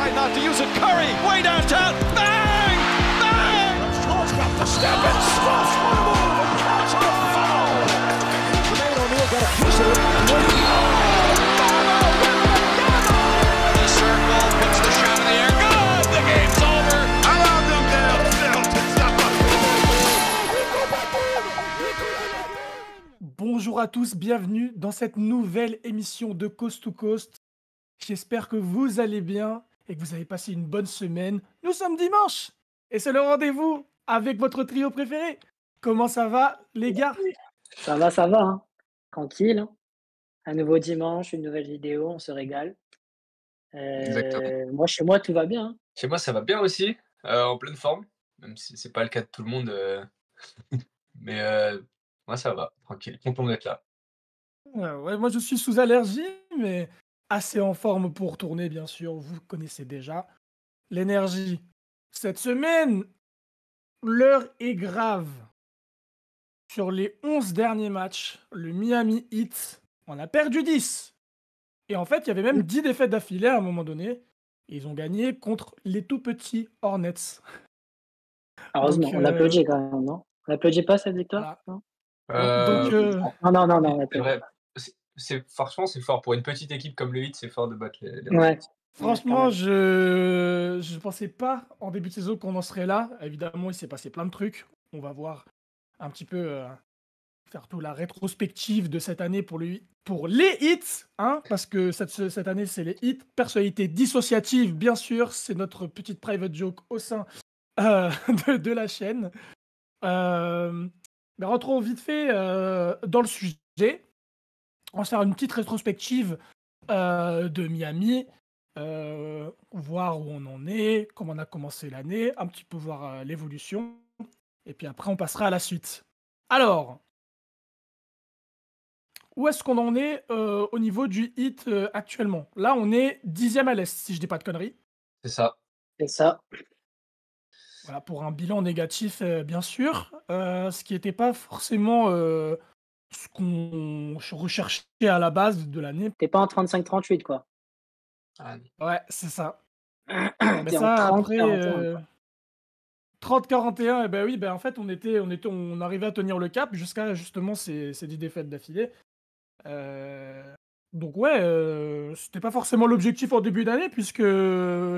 decide not to use it. Curry, way downtown. Bang! Bang! Shaw's got the step and Scott's one move and counts on a foul. Jermaine O'Neal got a piece of it. The circle, puts the shot in the air. Good! The game's over. Allow them downfield to step up. Bonjour à tous, bienvenue dans cette nouvelle émission de Coast to Coast. J'espère que vous allez bien et que vous avez passé une bonne semaine. Nous sommes dimanche et c'est le rendez-vous avec votre trio préféré. Comment ça va, les gars? Ça va, hein. Tranquille, hein. Un nouveau dimanche, une nouvelle vidéo, on se régale. Exactement. Moi, chez moi, tout va bien, hein. Chez moi, ça va bien aussi, en pleine forme, même si c'est pas le cas de tout le monde, mais moi ça va, tranquille, content d'être là. Ouais, moi je suis sous allergie, mais assez en forme pour tourner, bien sûr. Vous connaissez déjà l'énergie. Cette semaine, l'heure est grave. Sur les 11 derniers matchs, le Miami Heat en a perdu 10. Et en fait, il y avait même 10 défaites d'affilée à un moment donné. Et ils ont gagné contre les tout petits Hornets. Heureusement, Donc, on applaudit quand même, non? On n'applaudit pas cette victoire? voilà. Non Donc, non, on C'est applaudit vrai, pas. franchement, c'est fort pour une petite équipe comme le Heat, c'est fort de battre les Ouais. Hornets. franchement, Ouais, je pensais pas en début de saison qu'on en serait là. Évidemment, il s'est passé plein de trucs. On va voir un petit peu faire toute la rétrospective de cette année pour les Heat, hein, parce que cette année, c'est les Heat. Personnalité dissociative, bien sûr, c'est notre petite private joke au sein de la chaîne. Mais rentrons vite fait dans le sujet. On va se faire une petite rétrospective de Miami, voir où on en est, comment on a commencé l'année, un petit peu voir l'évolution, et puis après on passera à la suite. Alors, où est-ce qu'on en est au niveau du Heat actuellement? Là, on est 10e à l'Est, si je dis pas de conneries. C'est ça. c'est ça. Voilà, pour un bilan négatif, bien sûr, ce qui n'était pas forcément ce qu'on recherchait à la base de l'année. T'es pas en 35-38, quoi. Ah non. Ouais, c'est ça. Mais T'es en ça, 30-41, après 30-41, et ben oui, ben en fait, on arrivait à tenir le cap jusqu'à justement ces 10 défaites d'affilée. Donc ouais, c'était pas forcément l'objectif en début d'année, puisque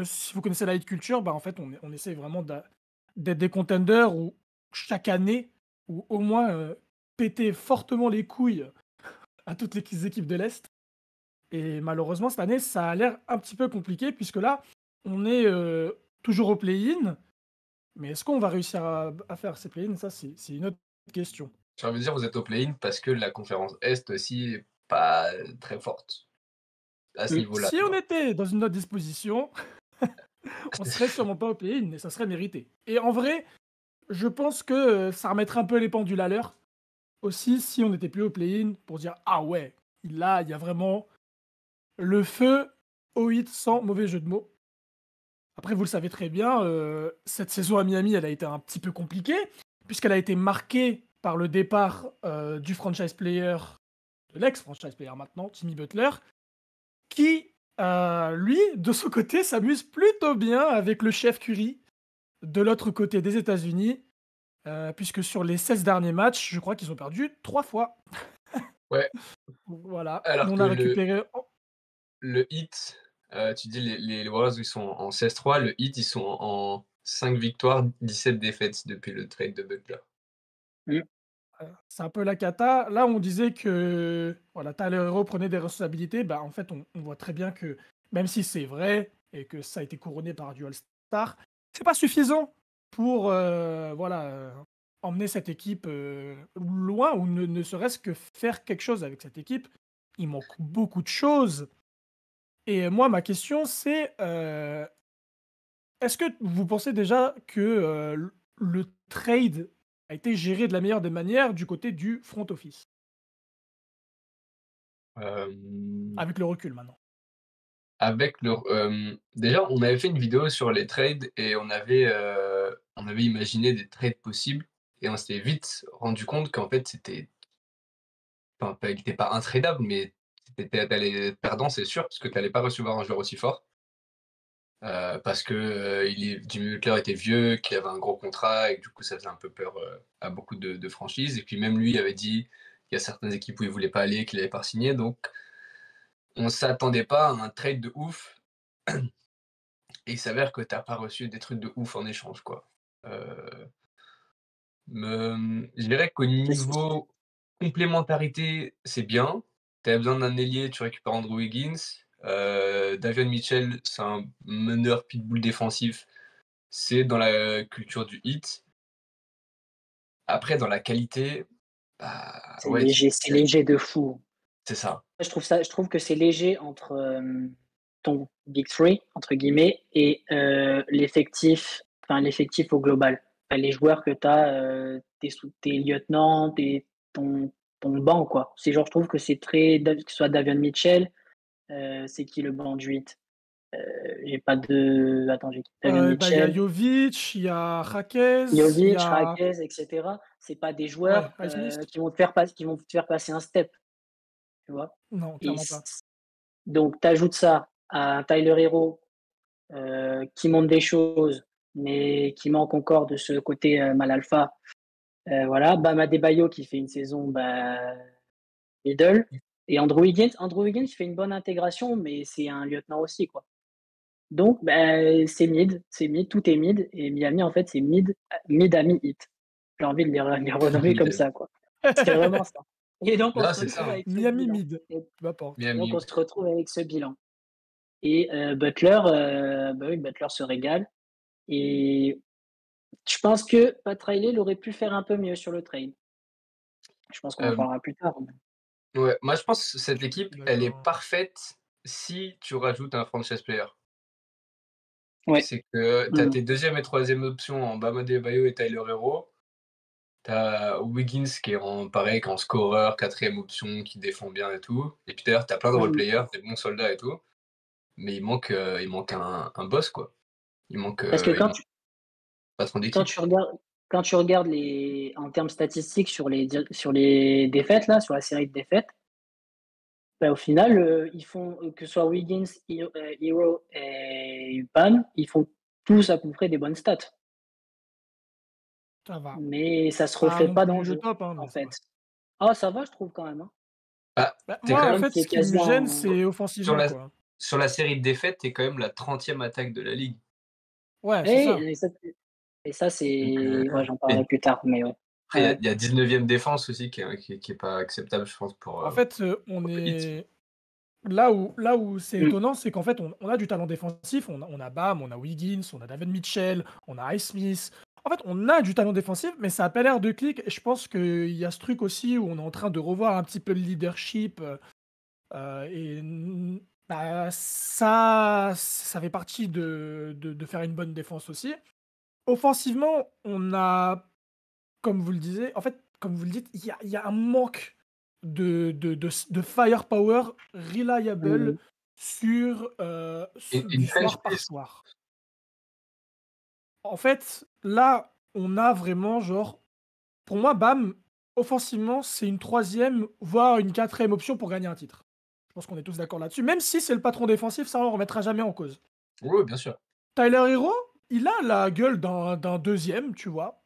si vous connaissez la hit culture, bah en fait, on essaie vraiment d'être des contenders où chaque année, ou au moins péter fortement les couilles à toutes les équipes de l'Est. Et malheureusement, cette année, ça a l'air un petit peu compliqué, puisque là, on est toujours au play-in. Mais est-ce qu'on va réussir à faire ces play-in? Ça, c'est une autre question. J'ai envie de dire, vous êtes au play-in parce que la conférence Est aussi est pas très forte à ce niveau-là, Si tu on vois? était dans une autre disposition, on serait sûrement pas au play-in, et ça serait mérité. Et en vrai, je pense que ça remettrait un peu les pendules à l'heure. Aussi, si on n'était plus au play-in, pour dire ah ouais, là, il y a vraiment le feu au hit sans mauvais jeu de mots. Après, vous le savez très bien, cette saison à Miami, elle a été un petit peu compliquée, puisqu'elle a été marquée par le départ du franchise player, de l'ex-franchise player maintenant, Jimmy Butler, qui, lui, de son côté, s'amuse plutôt bien avec le chef Curry de l'autre côté des États-Unis, puisque sur les 16 derniers matchs, je crois qu'ils ont perdu 3 fois. Ouais, Voilà, alors on que a le récupéré. le Heat, tu dis les Warriors, ils sont en 16-3, le Heat, ils sont en 5 victoires, 17 défaites depuis le trade de Butler. C'est un peu la cata. Là, on disait que voilà, Tyler Herro prenait des responsabilités. Bah, en fait, on voit très bien que même si c'est vrai et que ça a été couronné par du All-Star, c'est pas suffisant pour emmener cette équipe loin ou ne serait-ce que faire quelque chose avec cette équipe. Il manque beaucoup de choses. Et moi, ma question, c'est est-ce que vous pensez déjà que le trade a été géré de la meilleure des manières du côté du front office? Avec le recul maintenant. Avec le déjà, on avait fait une vidéo sur les trades et on avait imaginé des trades possibles et on s'était vite rendu compte qu'en fait, il était pas intradable, mais tu allais être perdant, c'est sûr, parce que tu allais pas recevoir un joueur aussi fort. parce que Jimmy Butler était vieux, qu'il avait un gros contrat et que du coup ça faisait un peu peur à beaucoup de franchises. Et puis même lui avait dit qu'il y a certaines équipes où il voulait pas aller, qu'il n'avait pas signé. Donc on s'attendait pas à un trade de ouf. Et il s'avère que t'as pas reçu des trucs de ouf en échange, quoi. Euh, je dirais qu'au C'est- niveau complémentarité, c'est bien. Tu as besoin d'un ailier, tu récupères Andrew Wiggins. Davion Mitchell, c'est un meneur pitbull défensif. C'est dans la culture du hit. Après, dans la qualité, bah ouais, c'est léger de fou. c'est ça. Je trouve que c'est léger entre ton Big Three, entre guillemets, et l'effectif au global. Enfin, les joueurs que tu as, tes lieutenants, ton, ton banc, quoi. C'est genre, je trouve que c'est très, que ce soit Davion Mitchell, c'est qui le banc du 8? J'ai pas de. Attends, j'ai qui? Davion Bah, il y a Mitchell, Jovic, il y a Jaquez, il y Jovic, a Raquez, etc. C'est pas des ouais, joueurs Highsmith. qui vont te faire passer un step, tu vois. Non, Et clairement pas. donc, tu ajoutes ça à un Tyler Hero qui montre des choses, mais qui manque encore de ce côté mal alpha. Voilà, Bam Adebayo qui fait une saison middle. Et Andrew Wiggins fait une bonne intégration, mais c'est un lieutenant aussi, quoi. Donc, c'est mid, tout est mid. Et Miami, en fait, c'est mid à mi-hit. J'ai envie de les renommer comme ça, quoi. C'est vraiment ça. Et donc, on Là, se c'est ça, retrouve hein. avec ce Miami bilan. mid, peu importe. Donc, Miami. on se retrouve avec ce bilan. Et Butler, bah oui, Butler se régale. Et je pense que Pat Riley aurait pu faire un peu mieux sur le trade. Je pense qu'on en Euh, parlera plus tard. ouais, moi, je pense que cette Je équipe, suis elle est d'accord. parfaite si tu rajoutes un franchise player. Ouais. C'est que tu as Mm. tes deuxième et troisième options en Bam Adebayo et Tyler Hero. Tu as Wiggins qui est pareil, en scoreur, quatrième option, qui défend bien et tout. Et puis d'ailleurs, tu as plein de Mm. role-players, des bons soldats et tout. Mais il manque un boss, quoi. Parce que Il manque un patron quand d'équipe. quand tu regardes en termes statistiques sur les défaites, là, sur la série de défaites, bah, au final, ils font, que ce soit Wiggins, Hero et Bam, ils font tous à peu près des bonnes stats. Ça va. Mais ça se Pas reflète non pas dans plus le le jeu, top, hein, en mais ça fait. va. Ah, ça va, je trouve quand même, hein. Bah, Bah, t'es moi, quand en même Bam fait, qui est ce qui me quasiment gêne, c'est sur offensivement, la, quoi. sur la série de défaites, t'es quand même la 30e attaque de la ligue. Ouais, c'est ça. Et ça, c'est. Ouais, j'en Et parlerai plus tard, mais ouais. après, Ouais. il y a 19e défense aussi qui est pas acceptable, je pense, En fait, on pour le hit. est là où c'est Mm. étonnant, c'est qu'en fait, on a du talent défensif. On a Bam, on a Wiggins, on a David Mitchell, on a Highsmith. En fait, on a du talent défensif, mais ça a pas l'air de clic. Et je pense qu'il y a ce truc aussi où on est en train de revoir un petit peu le leadership. Bah, ça fait partie de faire une bonne défense aussi. Offensivement, on a, comme vous le disiez, en fait, comme vous le dites, il y a un manque de firepower reliable Mm. Une du French soir par Kiss. soir. En fait, là, on a vraiment, genre, pour moi, Bam, offensivement, c'est une troisième, voire une quatrième option pour gagner un titre. Je pense qu'on est tous d'accord là-dessus. Même si c'est le patron défensif, ça, on ne remettra jamais en cause. Oui, bien sûr. Tyler Hero, il a la gueule d'un deuxième, tu vois.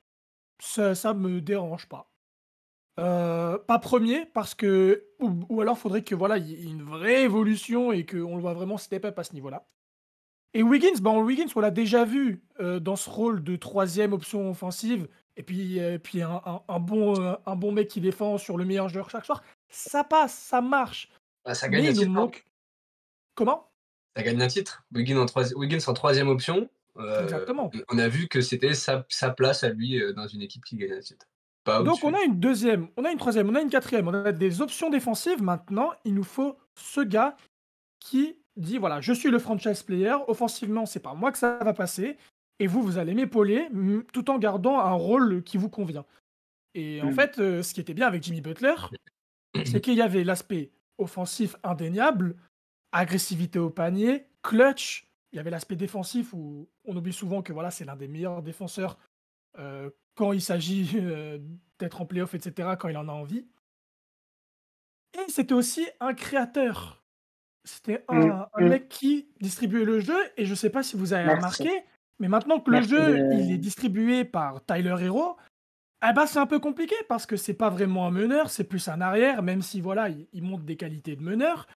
Ça me dérange pas. Pas premier, parce que. Ou alors faudrait que voilà, il y ait une vraie évolution et qu'on le voit vraiment step up à ce niveau-là. Et Wiggins, Wiggins, on l'a déjà vu dans ce rôle de troisième option offensive, et puis un bon mec qui défend sur le meilleur joueur chaque soir. Ça passe, ça marche. Bah, ça gagne Mais un il nous titre, hein. manque. Comment? Ça gagne un titre. Wiggins en troisième option. Exactement. On a vu que c'était sa place à lui dans une équipe qui gagne un titre. Pas Donc on au-dessus. a une deuxième, on a une troisième, on a une quatrième, on a des options défensives. Maintenant, il nous faut ce gars qui dit voilà, je suis le franchise player, offensivement, c'est par moi que ça va passer, et vous allez m'épauler tout en gardant un rôle qui vous convient. Et en Mm. fait, ce qui était bien avec Jimmy Butler, c'est qu'il y avait l'aspect offensif indéniable, agressivité au panier, clutch. Il y avait l'aspect défensif où on oublie souvent que voilà, c'est l'un des meilleurs défenseurs quand il s'agit d'être en playoff, etc., quand il en a envie. Et c'était aussi un créateur. C'était Mm, un mm. mec qui distribuait le jeu et je sais pas si vous avez Merci. remarqué, mais maintenant que le Merci jeu, il est de. distribué par Tyler Herro, ah bah, c'est un peu compliqué parce que c'est pas vraiment un meneur, c'est plus un arrière, même si voilà, il montre des qualités de meneur.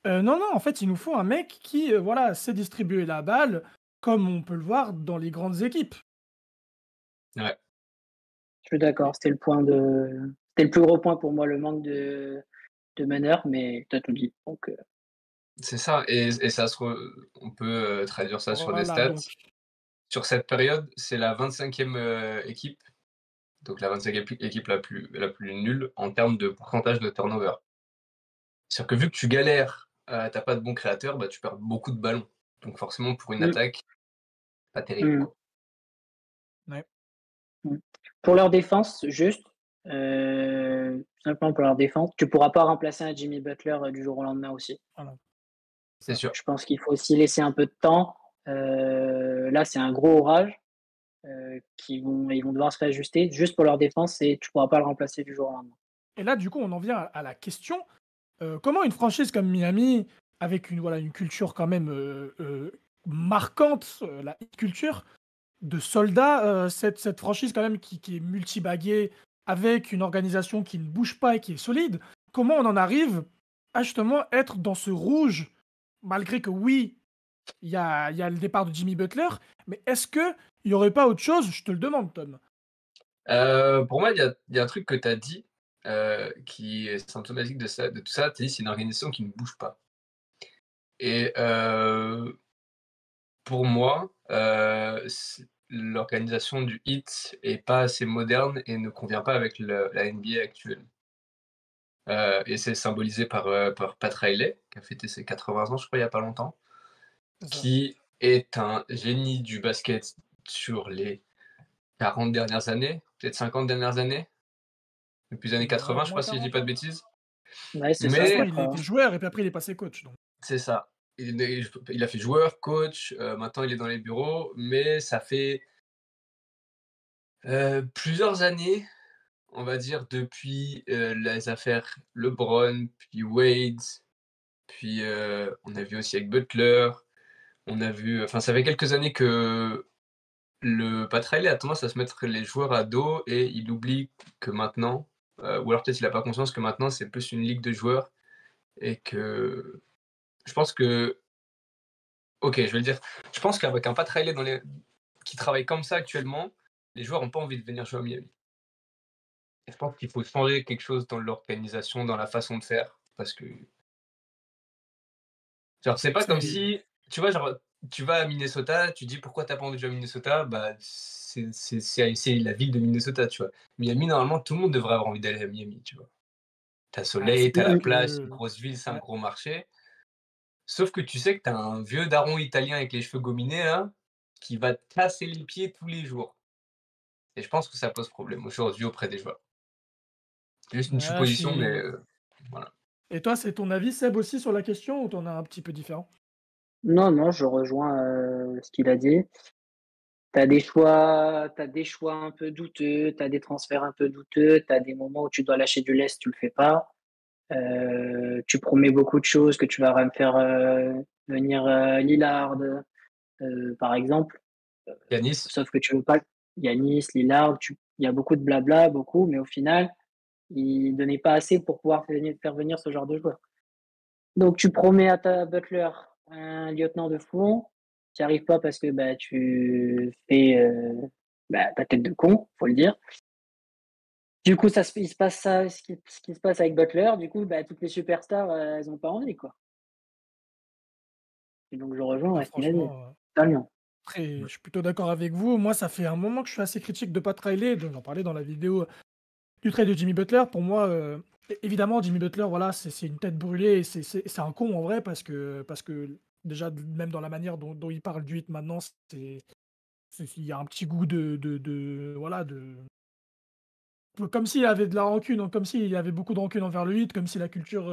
Non, non, en fait, il nous faut un mec qui, voilà, sait distribuer la balle comme on peut le voir dans les grandes équipes. Ouais, Je suis d'accord. C'était le plus gros point pour moi, le manque de meneur, mais tu as tout dit. Donc, c'est ça. Et on peut traduire ça sur des Voilà, stats. donc Sur cette période, c'est la 25e équipe, donc la 25e équipe la plus nulle en termes de pourcentage de turnover. C'est-à-dire que vu que tu galères, tu pas de bons créateurs, bah, tu perds beaucoup de ballons. Donc forcément, pour une mm, attaque, pas terrible, mm, quoi. ouais, mm. Pour leur défense, juste, simplement pour leur défense, tu pourras pas remplacer un Jimmy Butler du jour au lendemain aussi. voilà, C'est ça. sûr. Je pense qu'il faut aussi laisser un peu de temps. Là, c'est un gros orage. Ils vont devoir se réajuster. Juste pour leur défense, et tu pourras pas le remplacer du jour au lendemain. Et là, du coup, on en vient à la question, comment une franchise comme Miami, avec une, voilà, une culture quand même, marquante, la hit culture, de soldats, cette franchise quand même qui est multibaguée, avec une organisation qui ne bouge pas et qui est solide, comment on en arrive à justement être dans ce rouge, malgré que oui, il y a le départ de Jimmy Butler, mais est-ce qu'il n'y aurait pas autre chose? Je te le demande, Tom. Pour moi, il y a un truc que tu as dit, qui est symptomatique de tout ça. Tu as dit: «C'est une organisation qui ne bouge pas» et pour moi, l'organisation du Heat est pas assez moderne et ne convient pas avec la NBA actuelle. Et c'est symbolisé par Pat Riley, qui a fêté ses 80 ans, je crois, il y a pas longtemps, C'est ça. qui est un génie du basket sur les 40 dernières années, peut-être 50 dernières années, depuis les années Ouais, au 80, je moins crois, si je dis 40 pas de ans. bêtises. Ouais, c'est De toute ça, façon, Mais il était 80. joueur et puis après il est passé coach, donc c'est ça. Il a fait joueur, coach, maintenant il est dans les bureaux, mais ça fait, plusieurs années, on va dire depuis, les affaires LeBron, puis Wade, puis, on a vu aussi avec Butler, on a vu enfin ça fait quelques années que le Pat Riley a tendance à se mettre les joueurs à dos et il oublie que maintenant, ou alors peut-être il a pas conscience que maintenant c'est plus une ligue de joueurs et que je pense que OK, je vais le dire. Je pense qu'avec un Pat Riley qui travaille comme ça actuellement, les joueurs ont pas envie de venir jouer à Miami. Et je pense qu'il faut changer quelque chose dans l'organisation, dans la façon de faire parce que genre c'est pas comme c'est si tu vois, genre, tu vas à Minnesota, tu dis: «Pourquoi t'as pas envie de jouer à Minnesota?» Bah, c'est la ville de Minnesota, tu vois? Miami, normalement, tout le monde devrait avoir envie d'aller à Miami, tu vois? T'as c'est soleil, t'as la clair plage, c'est une que grosse ville, c'est un ouais. gros marché. Sauf que tu sais que t'as un vieux daron italien avec les cheveux gominés là, qui va te casser les pieds tous les jours et je pense que ça pose problème aujourd'hui auprès des joueurs. C'est juste une Ouais, je supposition, mais suis voilà. et toi, c'est ton avis, Seb, aussi sur la question ou tu en as un petit peu différent? Non, non, je rejoins ce qu'il a dit. T'as des choix un peu douteux, t'as des transferts un peu douteux, t'as des moments où tu dois lâcher du lest, tu le fais pas. Tu promets beaucoup de choses que tu vas me faire venir Lillard, par exemple, Yanis, sauf que tu veux pas. Yanis, Lillard, il y a beaucoup de blabla, beaucoup, mais au final, ils donnaient pas assez pour pouvoir faire venir ce genre de joueur. Donc tu promets à ta Butler un lieutenant de front, tu n'y arrives pas parce que bah, tu fais ta tête de con, faut le dire. Du coup, il se passe ça, ce qui se passe avec Butler, du coup, bah, toutes les superstars, elles n'ont pas envie, quoi. Et donc je rejoins Ah ouais, ce qu'il a dit. franchement, Totalement. après, je suis plutôt d'accord avec vous. Moi, ça fait un moment que je suis assez critique de Pat Riley, donc j'en parlais dans la vidéo du trade de Jimmy Butler. Pour moi, évidemment, Jimmy Butler, voilà, c'est une tête brûlée et c'est un con en vrai parce que déjà, même dans la manière dont il parle du hit maintenant, il y a un petit goût voilà, comme s'il avait de la rancune, hein, comme s'il avait beaucoup de rancune envers le hit, comme si la culture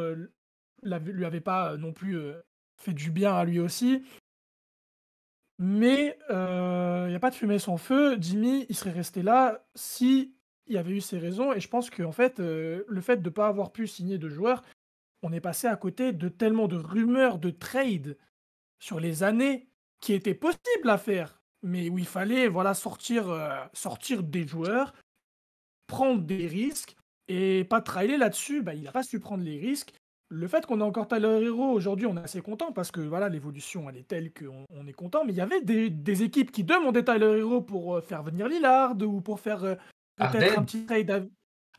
lui avait pas non plus fait du bien à lui aussi. Mais il y a pas de fumée sans feu. Jimmy, il serait resté là si il y avait eu ses raisons et je pense qu'en fait, le fait de ne pas avoir pu signer de joueurs, on est passé à côté de tellement de rumeurs de trade sur les années qui étaient possibles à faire, mais où il fallait voilà, sortir des joueurs, prendre des risques et pas trailer là-dessus. Bah, il n'a pas su prendre les risques. Le fait qu'on ait encore Tyler Hero aujourd'hui, on est assez content parce que voilà, l'évolution elle est telle qu'on est content. Mais il y avait des équipes qui demandaient Tyler Hero pour faire venir Lillard ou pour faire peut-être un Harden, petit trade à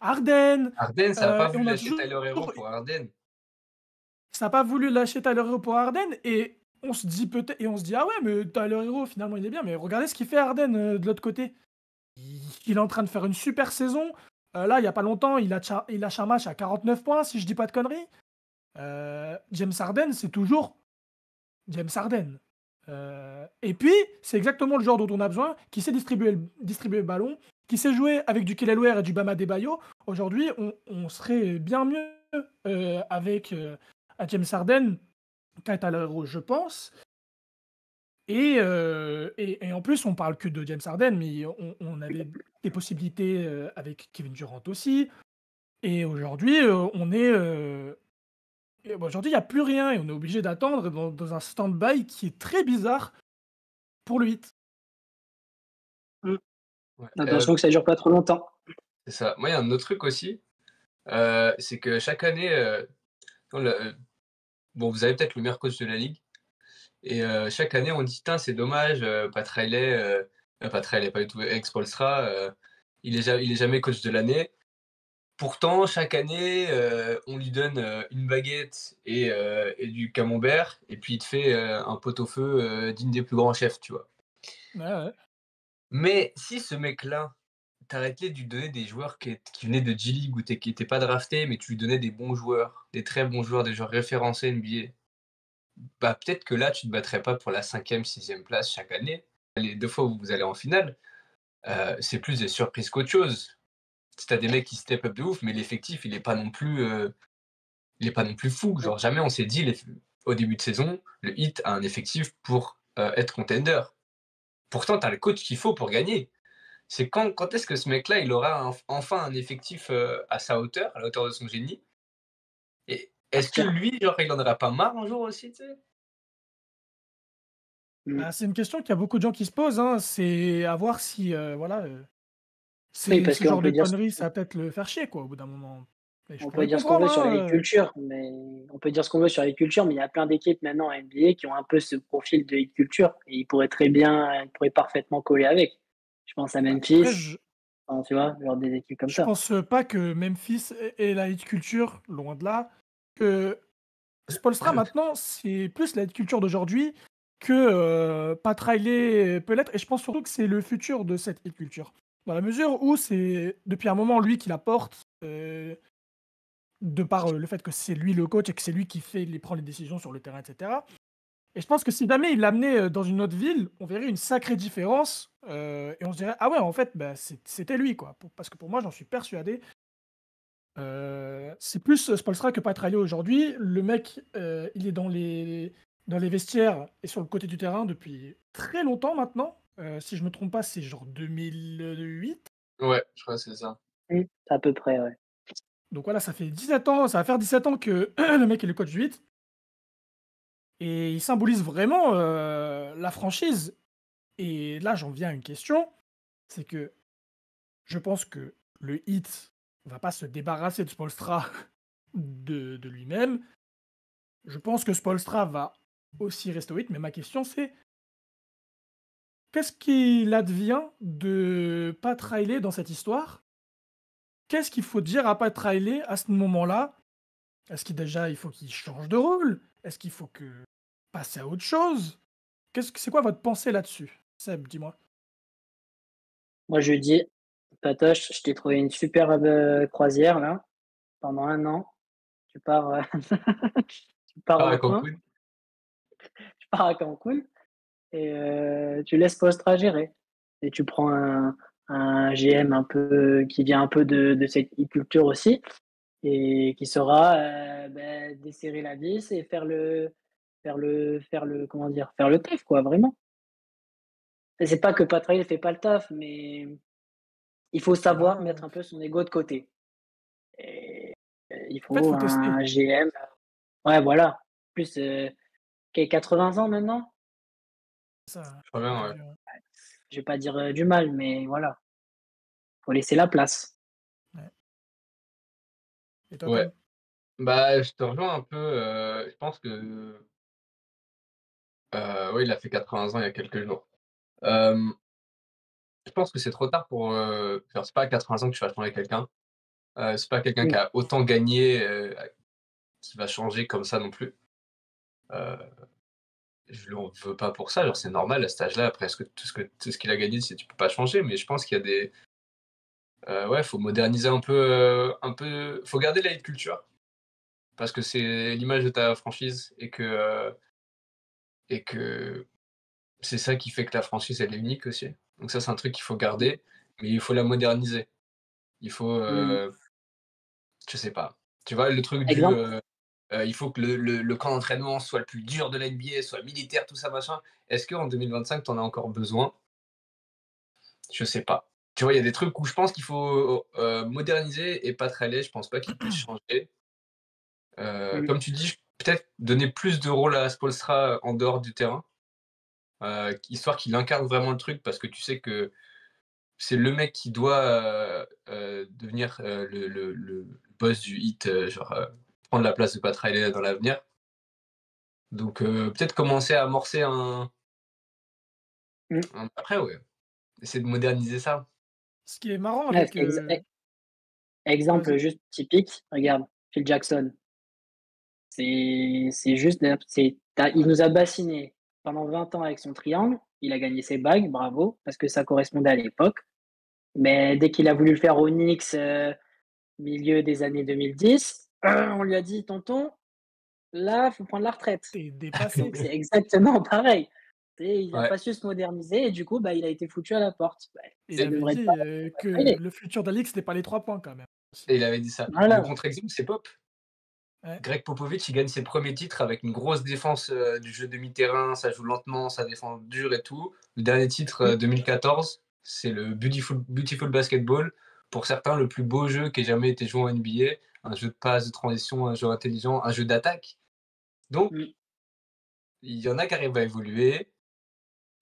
Harden. Harden, ça n'a pas Et voulu on a lâcher toujours Tyler Hero pour Harden. ça n'a pas voulu lâcher Tyler Hero pour Harden et on se dit ah ouais mais Tyler Hero finalement il est bien mais regardez ce qu'il fait Harden de l'autre côté. Il est en train de faire une super saison. Là, il n'y a pas longtemps, il lâche un match à 49 points, si je dis pas de conneries. James Harden, c'est toujours James Harden. Et puis, c'est exactement le genre dont on a besoin, qui sait distribuer le ballon, qui sait jouer avec du Kelly Oubre et du Bam Adebayo. Aujourd'hui, on serait bien mieux avec un James Harden qu'un Tyler Hero, je pense. Et en plus, on parle que de James Harden, mais on avait des possibilités avec Kevin Durant aussi. Et aujourd'hui, aujourd'hui, il n'y a plus rien et on est obligé d'attendre dans un stand-by qui est très bizarre pour le 8. Ouais. Attention que ça dure pas trop longtemps. C'est ça. Moi, il y a un autre truc aussi, c'est que chaque année, bon, vous avez peut-être le meilleur coach de la ligue, et chaque année, on dit, putain, c'est dommage, Pat Riley, pas du tout, Eric Spoelstra, il est jamais coach de l'année. Pourtant, chaque année, on lui donne une baguette et du camembert, et puis il te fait un pot-au-feu digne des plus grands chefs, tu vois. Ouais. Mais si ce mec-là, t'arrêtais de lui donner des joueurs qui venaient de G-League ou qui n'étaient pas draftés, mais tu lui donnais des bons joueurs, des très bons joueurs, des joueurs référencés NBA, bah peut-être que là, tu ne te battrais pas pour la 5e, 6e place chaque année. Les 2 fois où vous allez en finale, c'est plus des surprises qu'autre chose. Si t'as des mecs qui step up de ouf, mais l'effectif, il n'est pas non plus fou. Genre, jamais on s'est dit, au début de saison, le Heat a un effectif pour être contender. Pourtant, tu as le coach qu'il faut pour gagner. C'est quand est-ce que ce mec-là, il aura enfin un effectif à sa hauteur, à la hauteur de son génie? Et est-ce que lui, genre, il en aura pas marre un jour aussi, tu sais? Bah, c'est une question qu'il y a beaucoup de gens qui se posent. Hein. C'est à voir si voilà, Oui, parce ce qu'on genre de peut dire, conneries, ça va peut-être le faire chier quoi, au bout d'un moment. Et je on pourrais peut dire ce qu'on comprendre. veut sur Hein, l'agriculture, mais on peut dire ce qu'on veut sur l'agriculture, mais il y a plein d'équipes maintenant à NBA qui ont un peu ce profil de culture et ils pourraient parfaitement coller avec. Je pense à Après, Memphis, enfin, tu vois, genre des équipes comme je ça. pense pas que Memphis ait la hit culture, loin de là. Que Spoelstra, maintenant, c'est plus la hit culture d'aujourd'hui que Pat Riley peut l'être. Et je pense surtout que c'est le futur de cette hit culture. Dans la mesure où c'est depuis un moment lui qui la porte, de par le fait que c'est lui le coach et que c'est lui qui prend les décisions sur le terrain, etc. Et je pense que si jamais il l'amenait dans une autre ville, on verrait une sacrée différence et on se dirait ah ouais en fait bah, c'était lui quoi. Parce que pour moi j'en suis persuadé. C'est plus Spoelstra que Pat Riley aujourd'hui. Le mec il est dans les vestiaires et sur le côté du terrain depuis très longtemps maintenant. Si je me trompe pas c'est genre 2008. Ouais, je crois que c'est ça. À peu près, ouais. Donc voilà ça fait 17 ans, ça va faire 17 ans que le mec est le coach du 8. Et il symbolise vraiment la franchise. Et là, j'en viens à une question. C'est que je pense que le Heat va pas se débarrasser de Spoelstra de lui-même. Je pense que Spoelstra va aussi rester au Heat. Mais ma question, c'est qu'est-ce qu'il advient de Pat Riley dans cette histoire? Qu'est-ce qu'il faut dire à Pat Riley à ce moment-là? Est-ce qu'il déjà il faut qu'il change de rôle? Est-ce qu'il faut que passer à autre chose? C'est quoi votre pensée là-dessus? Seb, dis-moi. Moi, je dis, Patoche, je t'ai trouvé une superbe croisière, là, pendant 1 an. Tu pars, tu pars Ah, en à juin, Cancun. tu pars à Cancun et tu laisps Spoelstra gérer. Et tu prends un GM un peu qui vient un peu de cette culture aussi et qui saura desserrer la vis et comment dire, faire le taf, quoi, vraiment. Et c'est pas que Pat Riley fait pas le taf, mais il faut savoir Bah, mettre un peu son ego de côté. Et il en fait, faut faut tester. un GM. Ouais, voilà. Plus, 80 ans maintenant? Ça, Je crois bien, très ouais. bien. Je vais pas dire, du mal, mais voilà, faut laisser la place. Ouais. Et toi, Ouais. Tom? Bah, je te rejoins un peu, je pense que, ouais, il a fait 80 ans il y a quelques jours. Hem, je pense que c'est trop tard pour, genre, c'est pas à 80 ans que tu vas changer quelqu'un. C'est pas quelqu'un qui Mmh. a autant gagné, qui va changer comme ça non plus. Heu, je lui en veux pas pour ça, genre, c'est normal à cet âge-là, presque tout ce qu'il a gagné, tu peux pas changer, mais je pense qu'il y a des ouais, faut moderniser un peu faut garder la hit culture parce que c'est l'image de ta franchise et que c'est ça qui fait que la franchise, elle est unique aussi. Donc ça, c'est un truc qu'il faut garder, mais il faut la moderniser. Il faut, Mmh. je sais pas. Tu vois, le truc du, Exemple? il faut que le camp d'entraînement soit le plus dur de la NBA, soit militaire, tout ça, machin. Est-ce qu'en 2025, tu en as encore besoin? Je sais pas. Tu vois, il y a des trucs où je pense qu'il faut, moderniser et pas très laid. Je pense pas qu'il puisse changer. Mmh. Comme tu dis, peut-être donner plus de rôle à Spoelstra en dehors du terrain, histoire qu'il incarne vraiment le truc parce que tu sais que c'est le mec qui doit, devenir, le boss du Heat, genre, prendre la place de Pat Riley dans l'avenir. Donc peut-être commencer à amorcer Mmh. un après ouais, essayer de moderniser ça. Ce qui est marrant Ouais, avec, exemple vas-y. juste typique, regarde, Phil Jackson. C'est juste il nous a bassinés pendant 20 ans avec son triangle. Il a gagné ses bagues, bravo, parce que ça correspondait à l'époque. Mais dès qu'il a voulu le faire au Knicks, milieu des années 2010, on lui a dit: «Tonton, là, faut prendre la retraite». Tu Donc dépassé. c'est exactement pareil. Tu sais, il a Ouais pas su se moderniser et du coup, bah, il a été foutu à la porte. Ouais, Il ça et avait devrait être dit, pareil pour que Riley. le futur d'Alix, c'était pas les 3 points quand même aussi. et il avait dit ça. Le Voilà. contre-exemple, c'est Pop. Ouais. Greg Popovich, il gagne ses premiers titres avec une grosse défense, du jeu demi-terrain, ça joue lentement, ça défend dur et tout. Le dernier titre, Mmh. 2014, c'est le Beautiful Basketball. Pour certains, le plus beau jeu qui ait jamais été joué en NBA. Un jeu de passe, de transition, un jeu intelligent, un jeu d'attaque. Donc, Mmh. il y en a qui arrivent à évoluer,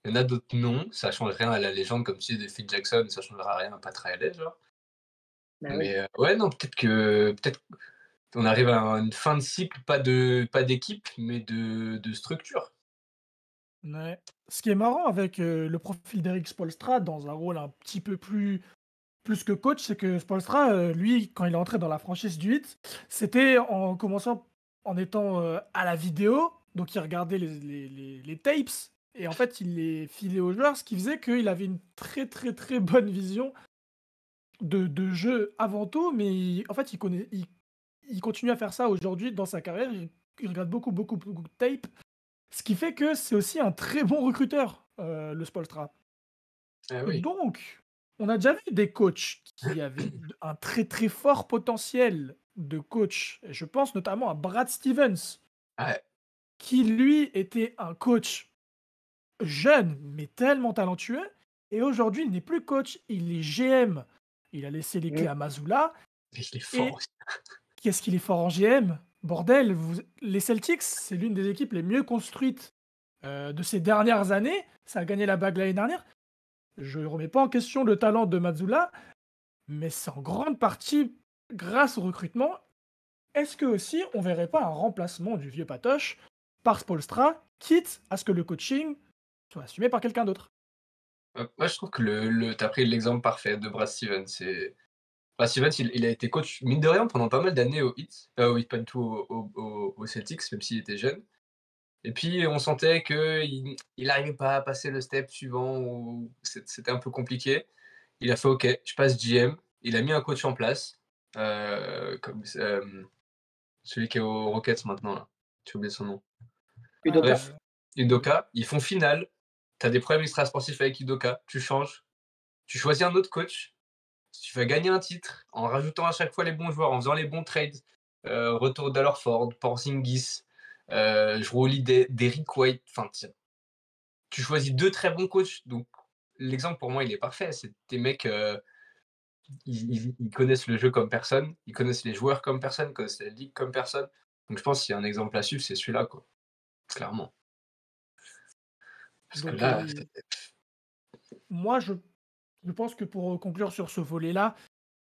il y en a d'autres non. Ça change rien à la légende, comme tu dis, de Phil Jackson, ça changera rien à Pat Riley, genre. Bah oui. Mais, ouais, non, peut-être on arrive à une fin de cycle, pas d'équipe, mais de structure. Ouais. Ce qui est marrant avec, le profil d'Eric Spoelstra dans un rôle un petit peu plus que coach, c'est que Spoelstra, lui, quand il est entré dans la franchise du Heat, c'était en commençant en étant, à la vidéo, donc il regardait les tapes et en fait, il les filait aux joueurs, ce qui faisait qu'il avait une très, très, très bonne vision de jeu avant tout, mais en fait, il continue à faire ça aujourd'hui dans sa carrière. Il regarde beaucoup, beaucoup, beaucoup de tapes, ce qui fait que c'est aussi un très bon recruteur, le Spoelstra. Ah oui. Donc, on a déjà vu des coachs qui avaient un très très fort potentiel de coach. Et je pense notamment à Brad Stevens, Ouais. qui lui était un coach jeune mais tellement talentueux. Et aujourd'hui, il n'est plus coach, il est GM. Il a laissé les clés Mmh. à Mazzulla. Il est fort Et aussi. qu'est-ce qu'il est fort en GM? Bordel, les Celtics, c'est l'une des équipes les mieux construites de ces dernières années. Ça a gagné la bague l'année dernière. Je ne remets pas en question le talent de Mazzulla, mais c'est en grande partie grâce au recrutement. Est-ce que aussi on verrait pas un remplacement du vieux Patoche par Spoelstra, quitte à ce que le coaching soit assumé par quelqu'un d'autre? Moi, je trouve que tu as pris l'exemple parfait de Brad Stevens. Brad Stevens, il a été coach, mine de rien, pendant pas mal d'années au Heat, pas du tout aux Celtics, même s'il était jeune. Et puis, on sentait qu'il n'arrivait pas à passer le step suivant, ou c'était un peu compliqué. Il a fait OK, je passe GM. Il a mis un coach en place, comme celui qui est aux Rockets maintenant, là. J'ai oublié son nom. Udoka. Bref, Udoka, ils font finale. Tu as des problèmes extrasportifs avec Udoka, tu changes. Tu choisis un autre coach, tu vas gagner un titre en rajoutant à chaque fois les bons joueurs, en faisant les bons trades. Retour d'Alorford, Porzingis, Jrue Holiday, Derrick White. Enfin, tu choisis 2 très bons coachs. Donc, l'exemple pour moi, il est parfait. C'est des mecs, ils connaissent le jeu comme personne, ils connaissent les joueurs comme personne, ils connaissent la ligue comme personne. Donc je pense qu'il y a un exemple à suivre, c'est celui-là, quoi. Clairement. Parce que Donc, là, moi, je pense que pour conclure sur ce volet-là,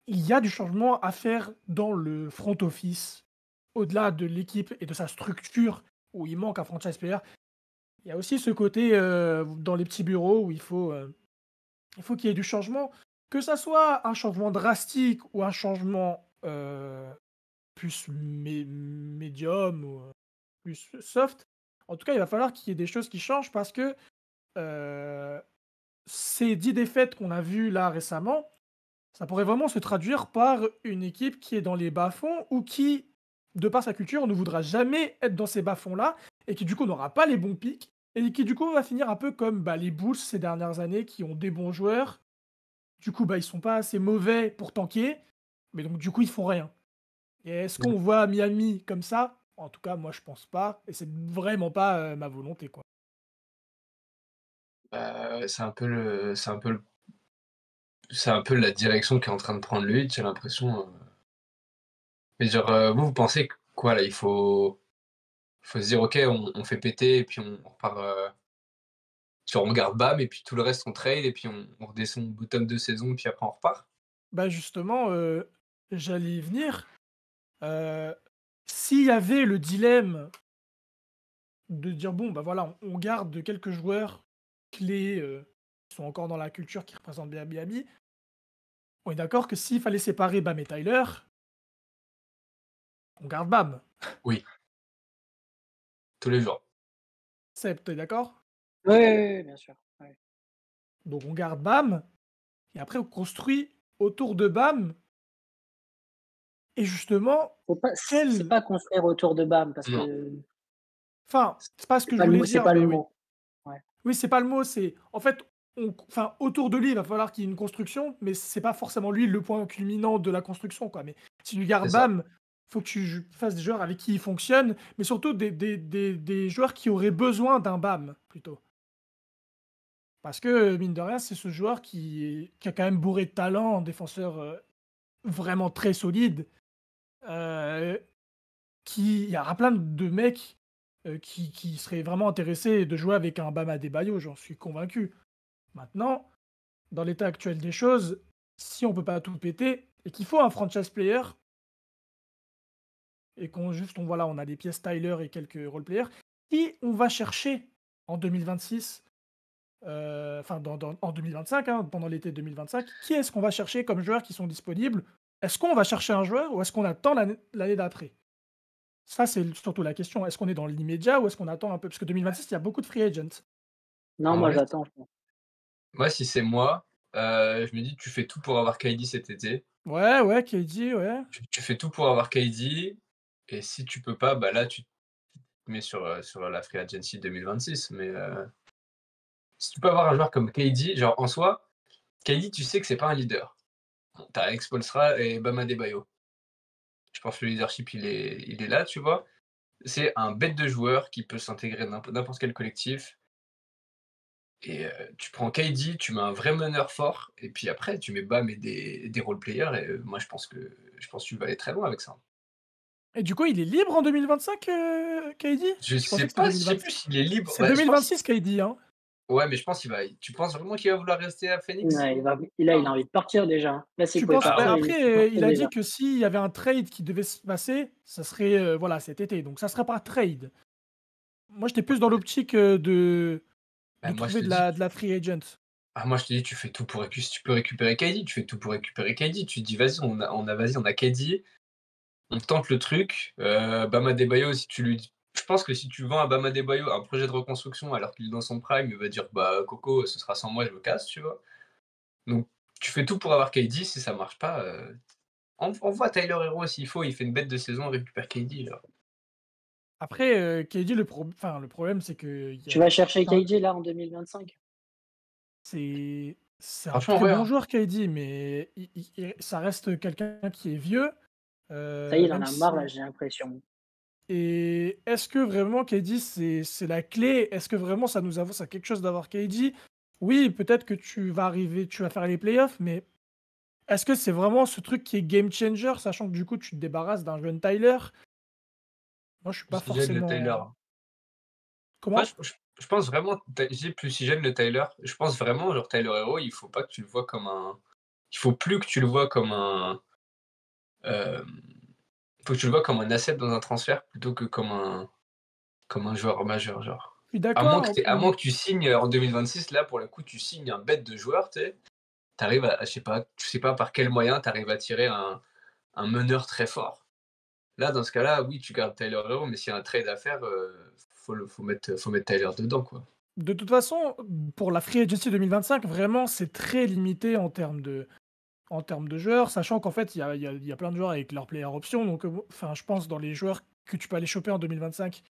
il y a du changement à faire dans le front office, au-delà de l'équipe et de sa structure, où il manque un franchise player. Il y a aussi ce côté dans les petits bureaux où il faut qu'il y ait du changement, que ça soit un changement drastique ou un changement plus médium ou plus soft. En tout cas, il va falloir qu'il y ait des choses qui changent parce que euh, ces 10 défaites qu'on a vues là récemment, ça pourrait vraiment se traduire par une équipe qui est dans les bas-fonds ou qui, de par sa culture, ne voudra jamais être dans ces bas-fonds-là et qui du coup n'aura pas les bons pics et qui du coup va finir un peu comme les Bulls ces dernières années qui ont des bons joueurs. Du coup, ils sont pas assez mauvais pour tanker, mais donc du coup, ils font rien. Et est-ce qu'on voit Miami comme ça? En tout cas, moi, je pense pas et c'est vraiment pas ma volonté, quoi. c'est un peu la direction qu'est en train de prendre lui, j'ai l'impression. Mais genre, vous pensez que quoi là, faut se dire: «OK, on fait péter et puis on repart, genre on garde Bam et puis tout le reste on trade et puis on redescend au bottom de saison puis après on repart?» Justement, j'allais y venir. Heu, S'il y avait le dilemme de dire: «Bon, voilà, on garde quelques joueurs clés, qui sont encore dans la culture, qui représentent bien Miami». On est d'accord que s'il fallait séparer Bam et Tyler, on garde Bam. Oui, tous les jours. Seb, tu d'accord? Oui, oui, oui, bien sûr. Ouais. Donc on garde Bam et après on construit autour de Bam et justement, C'est quel pas construire autour de Bam parce Non, que enfin, c'est pas ce que je voulais c'est dire, pas mais le oui. mot. Ouais. Oui, c'est pas le mot, c'est en fait, autour de lui, il va falloir qu'il y ait une construction, mais c'est pas forcément lui le point culminant de la construction, quoi. Mais si tu c'est gardes ça. Bam, faut que tu fasses des joueurs avec qui il fonctionne, mais surtout des joueurs qui auraient besoin d'un Bam, plutôt. Parce que, mine de rien, c'est ce joueur qui a quand même bourré de talent, un défenseur vraiment très solide, euh, il y aura plein de mecs qui seraient vraiment intéressés de jouer avec un Bam Adebayo, j'en suis convaincu. Maintenant, dans l'état actuel des choses, si on peut pas tout péter et qu'il faut un franchise player et voilà, on a des pièces Tyler et quelques role players, qui on va chercher en 2026, en 2025, hein, pendant l'été 2025, qui est-ce qu'on va chercher comme joueurs qui sont disponibles? Est-ce qu'on va chercher un joueur ou est-ce qu'on attend l'année d'après? Ça, c'est surtout la question. Est-ce qu'on est dans l'immédiat ou est-ce qu'on attend un peu? Parce que 2026, il y a beaucoup de free agents. Non, En moi vrai, j'attends, je pense. moi si c'est moi, je me dis: «Tu fais tout pour avoir KD cet été». Ouais, ouais, KD, ouais. Tu fais tout pour avoir KD et si tu peux pas, là tu te mets sur la free agency 2026 mais si tu peux avoir un joueur comme KD, genre en soi, KD tu sais que c'est pas un leader. Bon, tu as Spoelstra et Bam Adebayo. Je pense que le leadership il est là, tu vois? C'est un bête de joueur qui peut s'intégrer n'importe quel collectif et tu prends KD, tu mets un vrai meneur fort et puis après tu mets Bam et des role players et moi je pense que tu vas aller très loin avec ça. Et du coup, il est libre en 2025, KD? Je Je pensais sais que c'était pas, je sais plus 2026. s'il est libre. C'est Bah, je pense 2026, KD, hein. ouais, mais je pense qu'il va tu penses vraiment qu'il va vouloir rester à Phoenix? Ouais, il a envie de partir déjà. Là, s'il Tu pouvait penses? Ah partir, ouais? il Après, partait il a déjà. dit que s'il y avait un trade qui devait se passer, ça serait voilà, cet été. Donc ça serait pas trade. Moi, j'étais plus dans l'optique Bah, de moi je trouver te dis de la free agent. moi je te dis tu fais tout pour si tu peux récupérer KD, tu fais tout pour récupérer KD. Tu te dis: «Vas-y, on a KD, on tente le truc». Bam Adebayo, si tu lui dis je pense que si tu vends à Bam Adebayo un projet de reconstruction alors qu'il est dans son prime, il va dire: «Bah, Coco, ce sera sans moi, je me casse», tu vois? Donc tu fais tout pour avoir KD, si ça marche pas, envoie Tyler Herro s'il faut, il fait une bête de saison, on récupère KD, genre. Après, KD, le problème, c'est que il y Tu a vas chercher plein- KJ là en 2025? c'est un Franchement, très ouais, bon hein. joueur, KD, mais ça reste quelqu'un qui est vieux, Ça y est, il en même a marre là, si. j'ai l'impression. Et est-ce que vraiment KD c'est la clé? Est-ce que vraiment ça nous avance à quelque chose d'avoir KD? Oui, peut-être que tu vas faire les playoffs, mais est-ce que c'est vraiment ce truc qui est game changer, sachant que du coup tu te débarrasses d'un jeune Tyler? Moi, je suis pas Si j'aime le Tyler. forcément. Moi, Comment? je pense vraiment, j'ai plus si j'aime le Tyler, je pense vraiment, genre Tyler Hero, il faut pas que tu le vois comme un. Il faut plus que tu le vois comme un. Faut que tu le vois comme un asset dans un transfert plutôt que comme un joueur majeur, genre. Je suis d'accord, À moins mais que tu signes en 2026, là, pour le coup, tu signes un bête de joueur, tu sais. Tu arrives je sais pas, tu sais pas par quel moyen tu arrives à tirer un meneur très fort. Là, dans ce cas-là, oui, tu gardes Tyler Hero, mais s'il y a un trade à faire, faut mettre Tyler dedans, quoi. de toute façon, pour la Free Agency 2025, vraiment, c'est très limité en termes de joueurs, sachant qu'en fait, il y a plein de joueurs avec leur player option. Donc, enfin, je pense dans les joueurs que tu peux aller choper en 2025,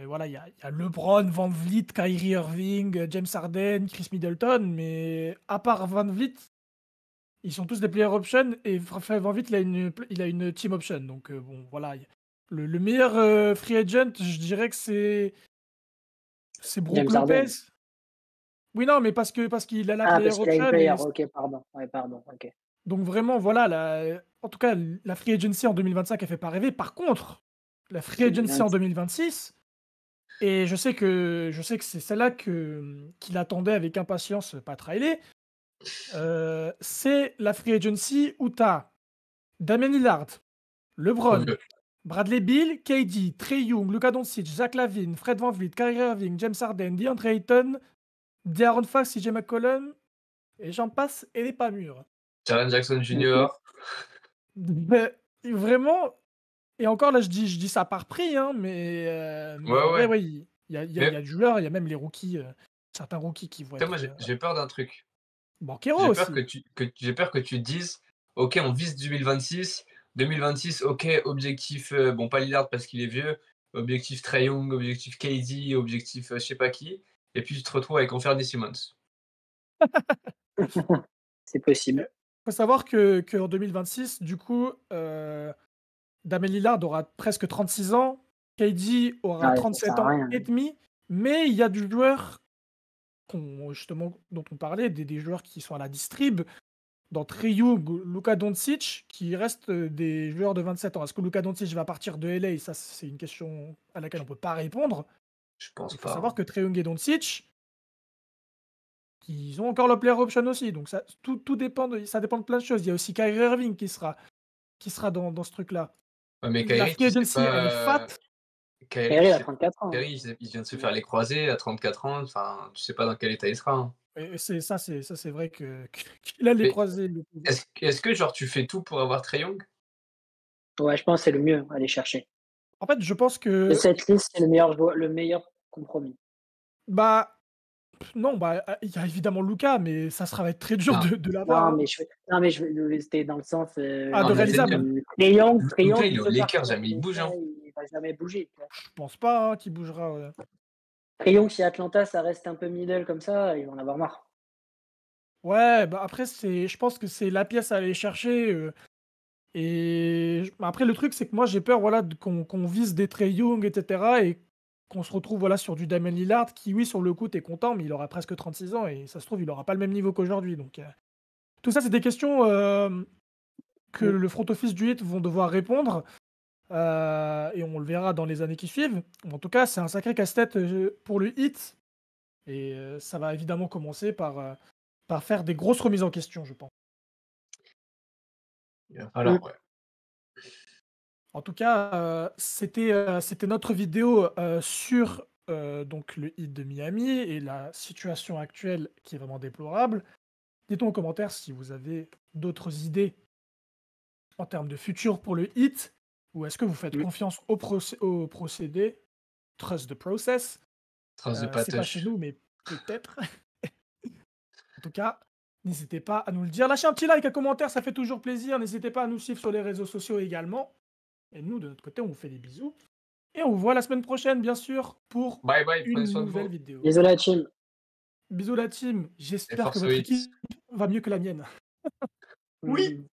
voilà, il y a LeBron, Van Vliet, Kyrie Irving, James Harden, Chris Middleton, mais à part Van Vliet, ils sont tous des player option et Van Vliet, il a une team option. Donc, bon, voilà. Le meilleur free agent, je dirais que c'est Brook James Harden. Lopez. Oui, non, mais parce qu'il a la Ah, player parce qu'il a une option player. et Ok, pardon. Ouais, pardon. Ok. donc vraiment, voilà, en tout cas, la free agency en 2025, elle fait pas rêver. Par contre, la free agency en 2026, et je sais que c'est celle-là qu'il attendait avec impatience Pat Riley, c'est la free agency où tu as Damian Lillard, Trop LeBron, vieux. Bradley Beal, KD, Trey Young, Luka Doncic, Zach LaVine, Fred VanVleet, Kyrie Irving, James Harden, DeAndre Ayton, De'Aaron Fox, CJ McCollum, et j'en passe, et les pas mûrs. Jaren Jackson Jr. Mais vraiment, et encore là, je dis ça par prix, hein, mais en Ouais, vrai, ouais. oui, il y Mais a du joueur, il y a même les rookies, certains rookies qui vont tu sais, moi, être j'ai peur d'un truc. banqueros J'ai peur aussi. j'ai peur que tu te dises, ok, on vise 2026. 2026, ok, objectif, bon, pas Lillard parce qu'il est vieux, objectif Trae Young, objectif KD, objectif je sais pas qui, et puis tu te retrouves avec Anthony Simmons. C'est possible. Il faut savoir qu'en 2026, du coup, Damian Lillard aura presque 36 ans, KD aura Ouais, ça sert 37 à ans rien. et demi, mais il y a du joueur justement, dont on parlait, des joueurs qui sont à la distrib, dans Trey Young, Luka Doncic, qui restent des joueurs de 27 ans. Est-ce que Luka Doncic va partir de LA? Ça, c'est une question à laquelle on ne peut pas répondre. Je pense Il faut pas, savoir hein. que Trey Young et Doncic, ils ont encore le player option aussi. Donc tout dépend ça dépend de plein de choses. Il y a aussi Kyrie Irving qui sera dans ce truc-là. Ouais, mais La Kyrie, free tu sais agency, elle est pas. fat. Kyrie, Kyrie a 34 ans. Kyrie, il vient de se faire les croisés à 34 ans, enfin, tu sais pas dans quel état il sera, hein. Et c'est vrai qu'il a les Mais croisés. est-ce que genre tu fais tout pour avoir Trae Young? Ouais, je pense que c'est le mieux à aller chercher. En fait, je pense De que cette liste, c'est le meilleur compromis. bah non, bah il y a évidemment Luka, mais va être très dur Non, de l'avoir, hein. C'était dans le sens Ah, de non, mais tu sais, réalisable. Trae Luka, Young, il il est aux se barre Lakers, pour jamais il bouge, Atlanta, hein. il va jamais bouger. Tu vois. Je pense pas, hein, qu'il bougera. Ouais. Trae Young, si Atlanta, ça reste un peu middle comme ça, ils vont en avoir marre. Ouais, bah après, je pense que c'est la pièce à aller chercher. Après, le truc, c'est que moi, j'ai peur, voilà, qu'on vise des Trae Young, etc. Et qu'on se retrouve, voilà, sur du Damian Lillard qui, oui, sur le coup, t'es content, mais il aura presque 36 ans et ça se trouve, il aura pas le même niveau qu'aujourd'hui. Donc, tout ça, c'est des questions que Mm. le front office du Heat vont devoir répondre. Et on le verra dans les années qui suivent. En tout cas, c'est un sacré casse-tête pour le Heat. Et ça va évidemment commencer par faire des grosses remises en question, je pense. Alors, ouais. En tout cas, c'était notre vidéo sur donc le Heat de Miami et la situation actuelle qui est vraiment déplorable. Dites-nous en commentaire si vous avez d'autres idées en termes de futur pour le Heat, ou est-ce que vous faites confiance au procédé, trust the process. Trace de C'est pas chez patoche. nous, mais peut-être. En tout cas, n'hésitez pas à nous le dire. Lâchez un petit like, un commentaire, ça fait toujours plaisir. N'hésitez pas à nous suivre sur les réseaux sociaux également. Et nous, de notre côté, on vous fait des bisous. Et on vous voit la semaine prochaine, bien sûr, pour Bye bye, prenez une soin de nouvelle vous. vidéo. Bisous la team. Bisous la team. Et J'espère que force au votre Heat. équipe va mieux que la mienne. Oui.